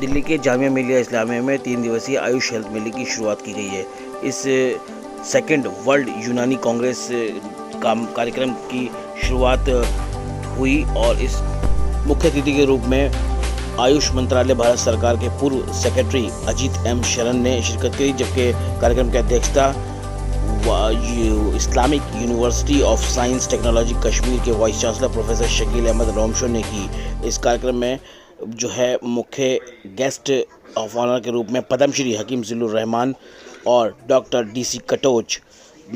दिल्ली के जामिया मिलिया इस्लामिया में 3 दिवसीय आयुष हेल्थ मेले की शुरुआत की गई है। इस सेकंड वर्ल्ड यूनानी कांग्रेस कार्यक्रम की शुरुआत हुई और इस मुख्य अतिथि के रूप में आयुष मंत्रालय भारत सरकार के पूर्व सेक्रेटरी अजीत एम शरण ने शिरकत की, जबकि कार्यक्रम की अध्यक्षता Islamic university of science technology Kashmir के vice chancellor professor Shakeel Ahmad Romshoo ने की। इस कार्यक्रम में जो है मुख्य गेस्ट ऑफ ऑनर के रूप में पद्मश्री हकीम जिल्लुर रहमान और डॉक्टर DC कटोच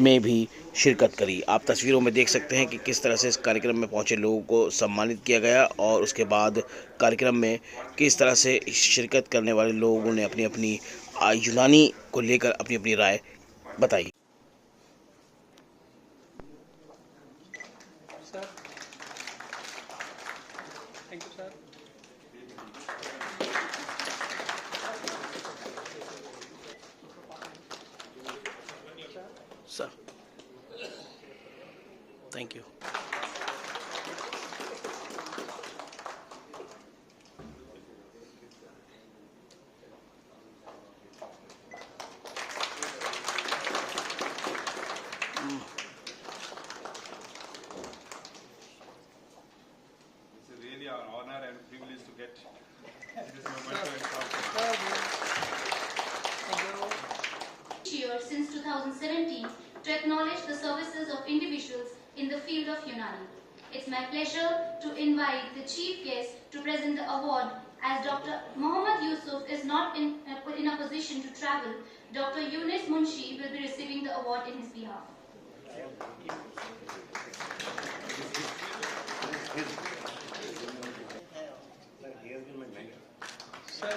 में भी शिरकत करी। आप तस्वीरों में देख सकते हैं कि किस तरह से इस कार्यक्रम में पहुंचे लोगों को सम्मानित किया गया और उसके बाद कार्यक्रम में किस तरह से शिरकत करने वाले लोगों ने अपनी अपनी यूनानी को लेकर अपनी अपनी राय बताई। Thank you, sir. Sir, thank you. Our honor and privilege to get this moment to talk. Year since 2017 to acknowledge the services of individuals in the field of Unani. It's my pleasure to invite the chief guest to present the award. As Dr. Mohammad Yusuf is not in a position to travel, Dr. Yunus Munshi will be receiving the award in his behalf. Sir.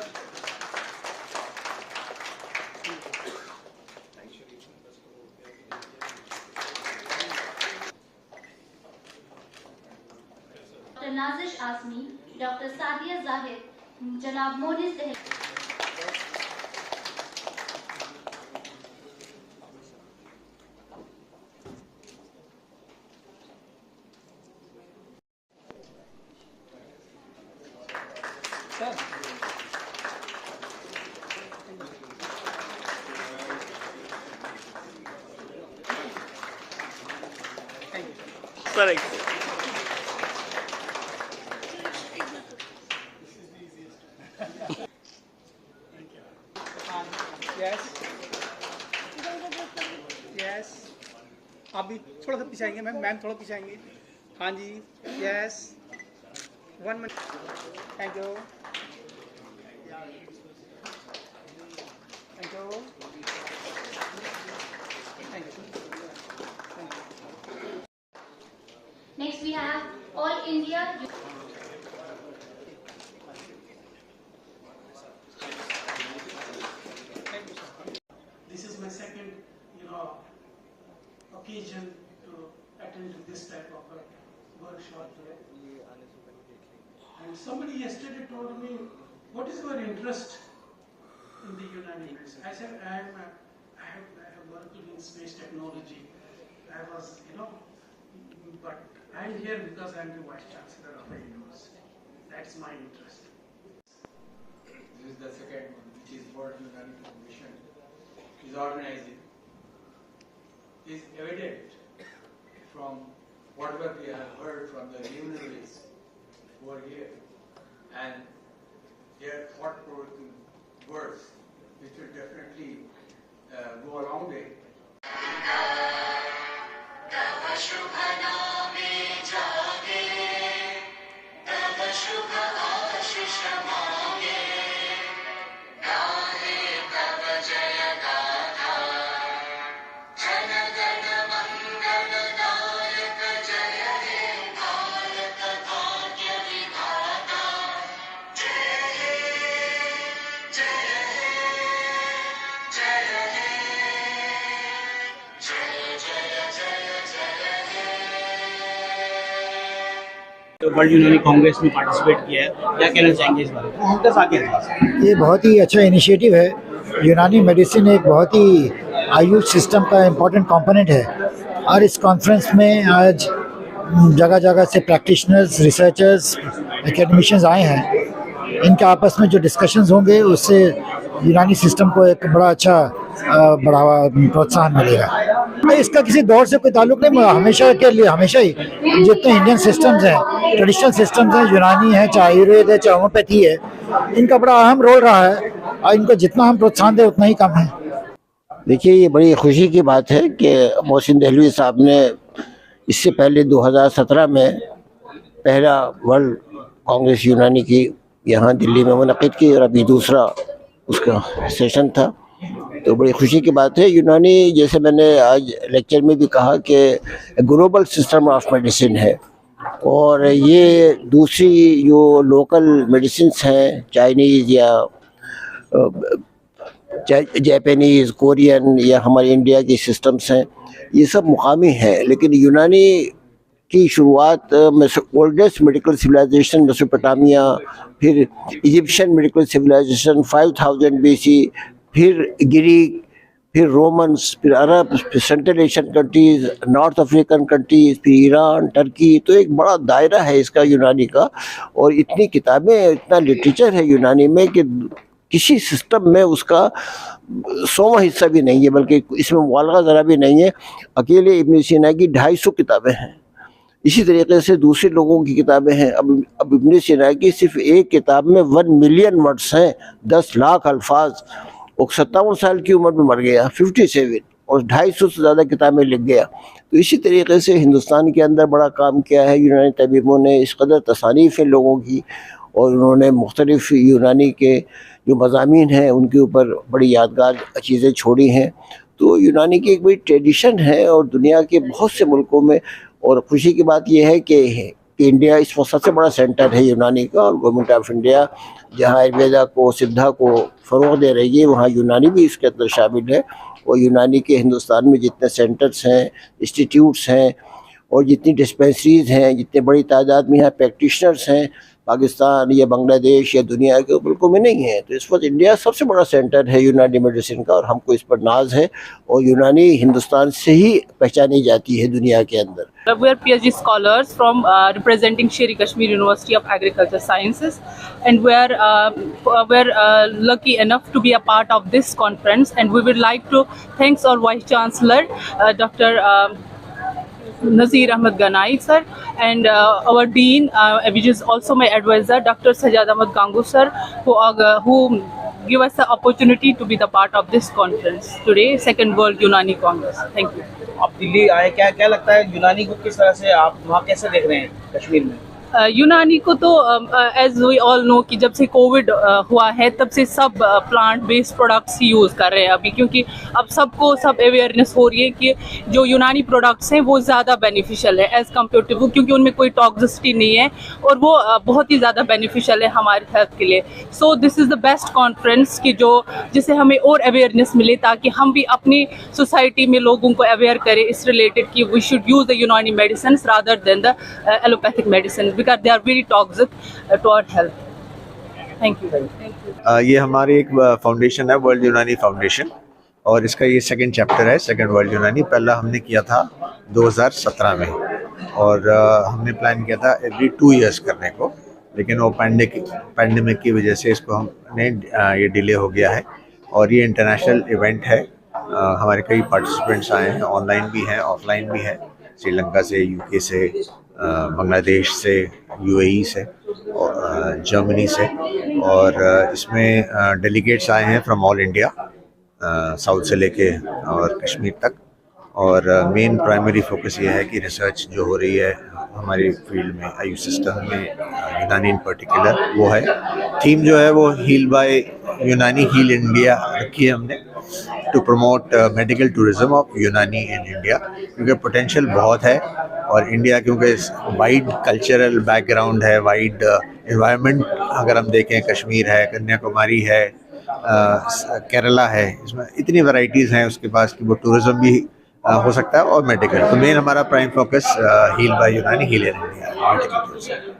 Dr. Nazish Asmi, Dr. Sadia Zahid, Janab Monis Dehli. Sir. Thank you. Correct. Yes. Yes. आप भी थोड़ा सा पीछे आएंगे ma'am थोड़ा पीछे आएंगे। हाँ जी। Yes. 1 minute. Thank you. Thank you. Thank you. Next we have All India. This is my second, occasion to attend this type of a workshop today. And somebody yesterday told me, "What is your interest in the Unani medicine?" I said, I have worked in space technology. I was, but I'm here because I'm the Vice Chancellor of a university. That's my interest. This is the second one, which is World Unani Commission is organizing. Is evident from whatever we have heard from the luminaries who are here and their thought-provoking words, which will definitely go a long way. World यूनानी कांग्रेस में participate किया है, क्या कहना चाहेंगे इस बारे में? ये बहुत ही अच्छा इनिशिएटिव है। यूनानी मेडिसिन एक बहुत ही आयुष सिस्टम का इम्पोर्टेंट कंपोनेंट है और इस कॉन्फ्रेंस में आज जगह जगह से प्रैक्टिशनर्स, रिसर्चर्स, एकेडमिशियंस आए हैं इनके आपस में जो डिस्कशंस होंगे उससे यूनानी सिस्टम को एक बड़ा अच्छा बढ़ावा प्रोत्साहन मिलेगा। इसका किसी दौर से कोई ताल्लुक नहीं, हमेशा के लिए हमेशा ही जितने इंडियन सिस्टम्स हैं, ट्रेडिशनल सिस्टम्स हैं, यूनानी है, चाहे आयुर्वेद है, चाहे होम्योपैथी है, इनका बड़ा अहम रोल रहा है और इनको जितना हम प्रोत्साहन दें उतना ही कम है। देखिए, ये बड़ी खुशी की बात है कि मोहसिन दहलवी साहब ने इससे पहले 2017 में पहला वर्ल्ड कांग्रेस यूनानी की यहाँ दिल्ली में मुनक़िद की और अभी दूसरा उसका सेशन था, तो बड़ी खुशी की बात है। यूनानी, जैसे मैंने आज लेक्चर में भी कहा, कि ग्लोबल सिस्टम ऑफ मेडिसिन है और ये दूसरी जो लोकल मेडिसिन्स हैं, चाइनीज़ या जापानीज़, कोरियन या हमारे इंडिया की सिस्टम्स हैं, ये सब मुकामी हैं, लेकिन यूनानी की शुरुआत ओल्डेस्ट मेडिकल सिविलाइजेशन मेसोपोटामिया, फिर इजिप्शियन मेडिकल सिविलाइजेशन 5000 BC, फिर ग्रीक, फिर रोमन्स, फिर अरब, फिर central Asian countries, north African countries, फिर ईरान, टर्की, तो एक बड़ा दायरा है इसका यूनानी का। और इतनी किताबें, इतना लिटरेचर है यूनानी में कि किसी सिस्टम में उसका 100वां हिस्सा भी नहीं है, बल्कि इसमें मुबालगा ज़रा भी नहीं है। अकेले इब्न सीना की 250 किताबें हैं, इसी तरीके से दूसरे लोगों की किताबें हैं। अब इब्न सीना की सिर्फ एक किताब में 1 मिलियन वर्ड्स हैं, 10 लाख अल्फाज। वो 57 साल की उम्र में मर गया, 57, और 250 से ज़्यादा किताबें लिख गया। तो इसी तरीके से हिंदुस्तान के अंदर बड़ा काम किया है यूनानी तबीबों ने। इस कदर तसानीफ़ है लोगों की, और उन्होंने मुख्तलिफ़ यूनानी के जो मज़ामीन हैं उनके ऊपर बड़ी यादगार चीज़ें छोड़ी हैं। तो यूनानी की एक बड़ी ट्रेडिशन है और दुनिया के बहुत से मुल्कों में। और खुशी की बात यह है कि इंडिया इस वक्त सबसे बड़ा सेंटर है यूनानी का, और गवर्नमेंट ऑफ इंडिया जहाँ आयुर्वेदा को, सिद्धा को फ़रोग़ दे रही है, वहाँ यूनानी भी इसके अंदर शामिल है। और यूनानी के हिंदुस्तान में जितने सेंटर्स हैं, इंस्टीट्यूट्स हैं, और जितनी डिस्पेंसरीज़ हैं, जितने बड़ी तादाद में यहाँ प्रैक्टिशनर्स हैं, पाकिस्तान या बांग्लादेश या दुनिया के मुल्कों में नहीं है। तो इस वक्त इंडिया सबसे बड़ा सेंटर है यूनानी मेडिसिन का, और हमको इस पर नाज है। और यूनानी हिंदुस्तान से ही पहचानी जाती है दुनिया के अंदर। We are PhD scholars from representing Sher-e Kashmir University of Agriculture Sciences, and we're lucky enough to be a part of this conference, and we would like to thank our Vice Chancellor, Dr. Nazir Ahmed Ganai sir, and our Dean, which is also my advisor, Dr. Sajjad Ahmed Gangu sir, who give us the opportunity to be the part of this conference today, Second World Unani Congress. Thank you. आप दिल्ली आए, क्या लगता है यूनानी को किस तरह से आप वहाँ कैसे देख रहे हैं कश्मीर में? यूनानी को तो एज वी ऑल नो कि जब से कोविड हुआ है तब से सब प्लांट बेस्ड प्रोडक्ट्स यूज़ कर रहे हैं अभी, क्योंकि अब सबको सब अवेयरनेस हो रही है कि जो यूनानी प्रोडक्ट्स हैं वो ज़्यादा बेनिफिशियल है एज़ कम्पेयर टू, क्योंकि उनमें कोई टॉक्सिसिटी नहीं है और वो बहुत ही ज़्यादा बेनिफिशियल है हमारे हेल्थ के लिए। So this is the best conference कि जिससे हमें और अवेयरनेस मिले, ताकि हम भी अपनी सोसाइटी में लोगों को अवेयर करें इस रिलेटेड कि वी शुड यूज़ द यूनानी medicine rather than the allopathic medicine, because they are very toxic to our health. Thank you. ये हमारी एक फाउंडेशन है, वर्ल्ड यूनानी फाउंडेशन, और इसका ये सेकंड चैप्टर है, सेकंड वर्ल्ड यूनानी। पहला हमने किया था 2017 में, और हमने प्लान किया था एवरी 2 इयर्स करने को, लेकिन वो पैंडेमिक की वजह से इसको हमने ये डिले हो गया है। और ये इंटरनेशनल इवेंट है, हमारे कई पार्टिसिपेंट्स आए हैं, ऑनलाइन भी हैं, ऑफलाइन भी हैं, श्रीलंका से, यूके से, बांग्लादेश से, यूएई से, और जर्मनी से। और इसमें डेलीगेट्स आए हैं फ्रॉम ऑल इंडिया, साउथ से लेके और कश्मीर तक। और मेन प्राइमरी फोकस ये है कि रिसर्च जो हो रही है हमारी फील्ड में, आयु सिस्टम में, यूनानी इन पर्टिकुलर, वो है थीम जो है वो heal by Unani, heal India रखी है हमने, to promote medical tourism of Unani in India, क्योंकि पोटेंशियल बहुत है। और इंडिया क्योंकि वाइड कल्चरल बैकग्राउंड है, वाइड एनवायरनमेंट, अगर हम देखें कश्मीर है, कन्याकुमारी है, केरला है, इसमें इतनी वैरायटीज़ हैं उसके पास कि वो टूरिज्म भी हो सकता है और मेडिकल। तो मेन हमारा prime focus heal by Unani, heal in India, medical tourism.